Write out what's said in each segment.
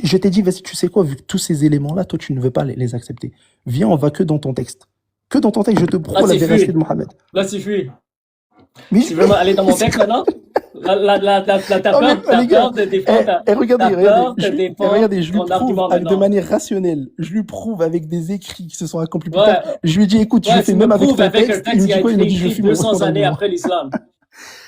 Je t'ai dit, vas-y, tu sais quoi, vu que tous ces éléments-là, toi, tu ne veux pas les accepter. Viens, on va que dans ton texte. Que dans ton texte, je te Là, prouve la tu véracité de fuis. Mohammed. Là, tu fuis. Mais Tu veux aller dans mon c'est texte quoi? maintenant? Oh, T'as les gars, peur de défendre, regardez, t'as peur de défendre regardez, je lui ton prouve argument de maintenant. manière rationnelle. Je lui prouve avec des écrits qui se sont accomplis plus tard. Ouais, Je lui dis, écoute, je ouais, fais tu me même avec prouves ton avec un texte. Il texte me qui dit a quoi? Il me été dit, je écrit fuis mon 200 années argument. après l'islam.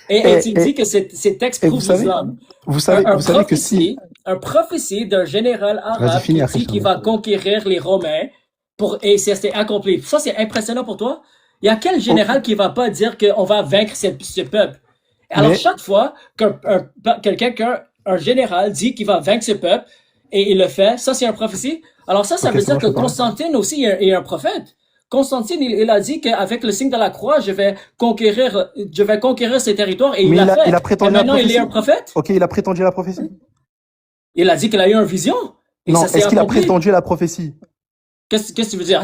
Et tu me dis Et, que ces textes et prouvent l'islam. Un vous savez que si. un prophétie d'un général Vas-y, arabe finis, qui après, dit qu'il Inch'Allah. va conquérir les Romains et c'est accompli. Ça, c'est impressionnant pour toi? Il y a quel Oh, général qui va pas dire qu'on va vaincre ce peuple? Alors, mais, chaque fois qu'un général dit qu'il va vaincre ce peuple et il le fait, ça, c'est un prophétie. Alors ça ok, veut ça dire va, que je peux parler. Constantine aussi est un prophète. Constantine, il a dit qu'avec le signe de la croix, je vais conquérir ces territoires et il Mais l'a il fait. a Et prétendu la maintenant, il est un prophétie? prophète. Ok, il a prétendu la prophétie? Il a dit qu'il a eu une vision et Non, ça s'est est-ce qu'il a accompli. prétendu la prophétie? Qu'est-ce que tu veux dire?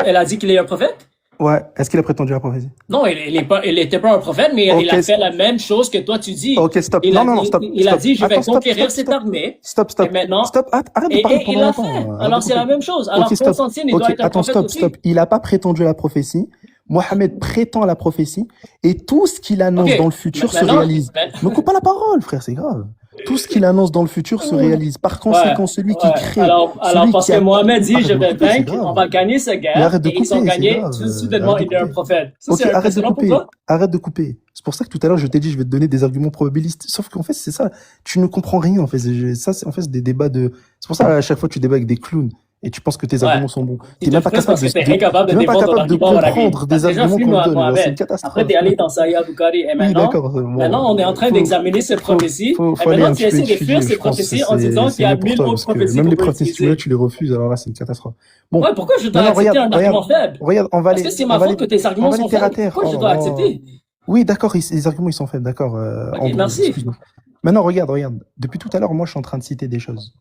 Elle a dit qu'il est un prophète? Ouais, est-ce qu'il a prétendu la prophétie? Non, il était pas un prophète, mais il Ok, a fait la même chose que toi tu dis. ok, stop. Non, non, non, stop, Il a stop. dit, je vais Attends, stop, conquérir stop, cette stop. armée. Stop, Et stop. maintenant, Stop, arrête de parler il pendant l'a fait. longtemps. Arrête de Alors c'est la couper. même chose. Ok, Alors stop. Constantine, il Ok, doit être un attends, prophète stop, aussi. stop. Il n'a pas prétendu la prophétie. Mohamed prétend la prophétie. Et tout ce qu'il annonce dans le Ok, futur se maintenant, réalise. Me coupe pas la parole, frère, c'est grave. Tout ce qu'il annonce dans le futur se réalise. Par ouais, conséquent, celui qui ouais. crée, Alors celui parce qui que a... Mohamed dit, Arrête je de me vais couper, c'est vaincre, on grave. va gagner cette Mais guerre, arrête de et ils ont couper, c'est gagné, grave. tout Arrête soudainement, de il est un couper. prophète. Ça, Ok, c'est arrête de impressionnant pour couper. toi? Arrête de couper. C'est pour ça que tout à l'heure, je t'ai dit, je vais te donner des arguments probabilistes. Sauf qu'en fait, c'est ça. Tu ne comprends rien, en fait. Ça, c'est en fait des débats de... C'est pour ça, à chaque fois, tu débats avec des clowns. Et tu penses que tes Ouais. arguments sont bons. Tu T'es te même pas frustres capable parce que t'es incapable t'es de même pas défendre ton capable de argument, mon ami. comprendre T'as des déjà arguments fui qu'on te donne. C'est une Mohamed. Après, catastrophe. t'es allé dans Saïd Bukhari. Et Oui, d'accord. maintenant, on est en train Faut, d'examiner ces prophéties. Et faut aller maintenant, un tu petit peu essaies de fuir étudier. ces Je pense que prophéties en disant qu'il y c'est a mieux pour 1000 toi. autres Parce que prophéties même qu'on les peut preuves, si tu veux, utiliser. tu les refuses. Alors là, c'est une catastrophe. Bon. Ouais, pourquoi je dois Non, non, accepter un argument faible? regarde, Est-ce que c'est ma faute que tes on arguments va aller sont terre à faibles? terre. Pourquoi je Oh dois là là. accepter? Oui, d'accord, les arguments, ils sont faibles. D'accord, Ok, Andrew, merci. excuse-moi. Maintenant, regarde. Depuis tout à l'heure, moi, je suis en train de citer des choses.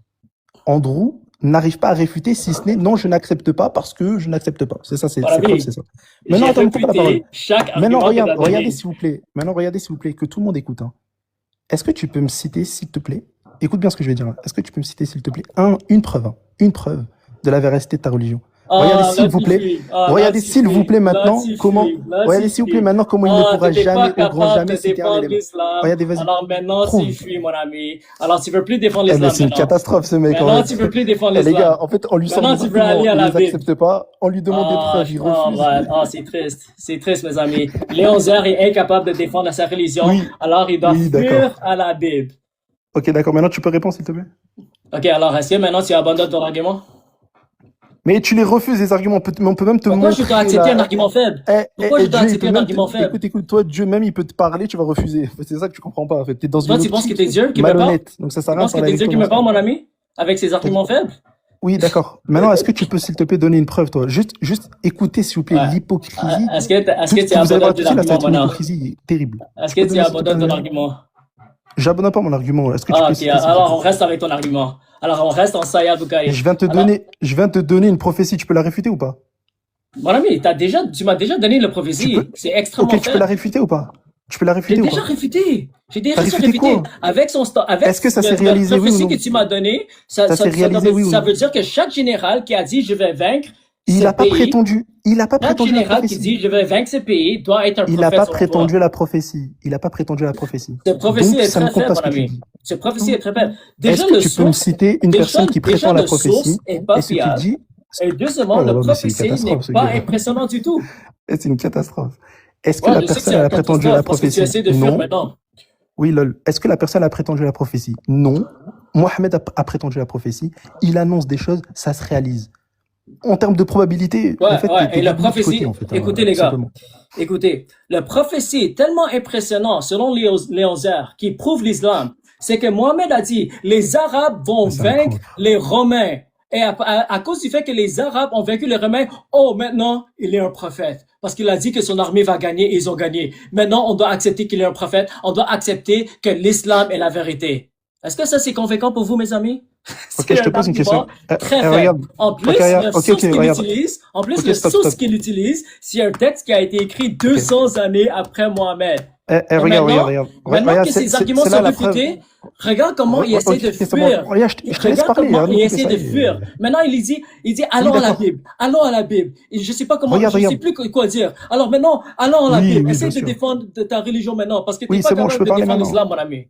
Andrew n'arrive pas à réfuter si ce n'est non, je n'accepte pas parce que je n'accepte pas. C'est ça, Mon c'est preuve, ami, c'est ça. j'ai Maintenant, attends, ne coupe pas la parole. réfuté chaque Maintenant, argument que tu as regardez donné. s'il vous plaît. Maintenant, regardez s'il vous plaît, que tout le monde écoute. Hein. Est-ce que tu peux me citer, s'il te plaît, écoute bien ce que je vais dire. Hein. Est-ce que tu peux me citer, s'il te plaît, une preuve de la véracité de ta religion. Regardez Ah, s'il là vous tu plaît. fuis. Ah, là Regardez tu s'il vous fuis. plaît Là maintenant tu comment. fuis. Là Regardez tu s'il vous plaît fuis. maintenant comment il ne Ah, pourra t'étais pas jamais, au grand capable jamais, de citer un défendre élément. l'islam. Regardez, vas-y. Alors maintenant, tu Prouve. fuis, mon ami. Alors tu veux plus défendre Eh ben, l'islam c'est une maintenant. catastrophe, ce mec, en Maintenant, fait. tu veux plus défendre Eh, les l'islam. gars, en fait, on lui sort Maintenant, des tu veux arguments, aller à il la les Bible. accepte pas, on lui demande des preuves, il refuse. C'est triste. C'est triste, mes amis. Léon Zer est incapable de défendre sa religion. Oui, Alors il doit oui, fuir d'accord. à la Bible. Ok, d'accord, maintenant tu peux répondre, s'il te plaît. Ok, alors est-ce que maintenant tu abandonnes ton argument? Mais tu les refuses, les arguments, mais on peut même te Pourquoi montrer je dois accepter un la... argument faible? Eh, Pourquoi je dois Dieu, il accepter peut un même argument faible? Écoute, toi, Dieu même, il peut te parler, tu vas refuser. C'est ça que tu comprends pas, en fait. T'es dans Toi, une tu penses que optique t'es Dieu qui me parle? malhonnête. Donc ça sert à Tu rien de penses que parler t'es avec Dieu toi qui dans me ce parle, cas. mon ami? Avec ses arguments faibles? Oui, d'accord. Maintenant, est-ce que tu peux, s'il te plaît, donner une preuve, toi? Juste écoutez, s'il vous plaît, Ouais. l'hypocrisie. Est-ce que Tout ce tu que vous allez voir abandonnes tout ton de suite, là, ça va argument être une maintenant? hypocrisie terrible. Est-ce Tu que peux tu donner, s'il te plaît, abandonnes ton argument? J'abandonne pas mon argument. Est-ce que tu Ah, peux ok. citer, s'il te Alors, plaît? on reste avec ton argument. Alors, on reste en Saïd Bukhari. Je viens de te donner une prophétie, tu peux la réfuter ou pas? Mon ami, tu m'as déjà donné la Tu prophétie. peux, C'est extrêmement ok, tu peux la faible. réfuter ou pas? Tu peux la J'ai réfuter ou déjà pas? réfuté. J'ai déjà T'as réfuté réfuté. quoi? Avec Est-ce que ça s'est la réalisé, oui ou prophétie non? que tu m'as donnée, Ça s'est réalisé, oui ou ça non? veut dire que chaque général qui a dit je vais vaincre Il ce n'a pas pays, prétendu. Il n'a pas chaque prétendu la général qui prophétie. dit je vais vaincre ce pays doit être un Il n'a prophète pas selon toi. prétendu la prophétie. Il n'a pas prétendu la prophétie. Cette prophétie Donc, est ça ne très compte faible, pas ce mon que tu ami. dis. Cette prophétie est très faible. Est-ce Déjà, que le tu peux me source, citer une personne qui déjà, prétend la le source prophétie est pas et ce qu'il fiable. dit? Et deuxièmement, Oh là le là, mais c'est une prophétie n'est catastrophe, ce pas gars. impressionnant du tout. C'est une catastrophe. Est-ce que Ouais, la je sais que personne c'est elle une a prétendu la catastrophe parce que tu prophétie? essaies de fuir Non. maintenant. Oui, lol. Est-ce que la personne a prétendu la prophétie? Non. Mohamed a prétendu la prophétie. Il annonce des choses, ça se réalise. En termes de probabilité, en fait, Ouais. t'es Et la du côté, prophétie, en fait, écoutez tout les gars, simplement. écoutez, la prophétie est tellement impressionnante selon Léon Zer qui prouve l'islam. C'est que Mohamed a dit, les Arabes vont C'est vaincre incroyable. les Romains. Et à cause du fait que les Arabes ont vaincu les Romains, oh, maintenant, il est un prophète. Parce qu'il a dit que son armée va gagner et ils ont gagné. Maintenant, on doit accepter qu'il est un prophète. On doit accepter que l'islam est la vérité. Est-ce que ça, c'est convaincant pour vous, mes amis? Ok, C'est je te un pose une question. argument très faible. Regarde. En plus, Ok, regarde. la Ok, source qu'il regarde. utilise, Ok, stop, stop. c'est un texte qui a été écrit 200 années après Mohamed. Eh, Et regarde, regarde, maintenant, regarde. maintenant Regarde, que ses arguments c'est sont là la preuve. réfutés, regarde comment il essaie Ok, de c'est bon. fuir. Regarde, je te laisse Regarde parler. comment Arrête de il couper essaie ça. de fuir. Maintenant, il dit, Oui, allons à la d'accord. Bible. Allons à la Bible. Et je sais pas comment, Regarde, je sais regarde. plus quoi dire. Alors maintenant, allons à la Oui, Bible. oui, Essaie bien de sûr. défendre ta religion maintenant, parce que t'es Oui, pas c'est bon, je capable peux de parler défendre maintenant. l'islam, mon ami.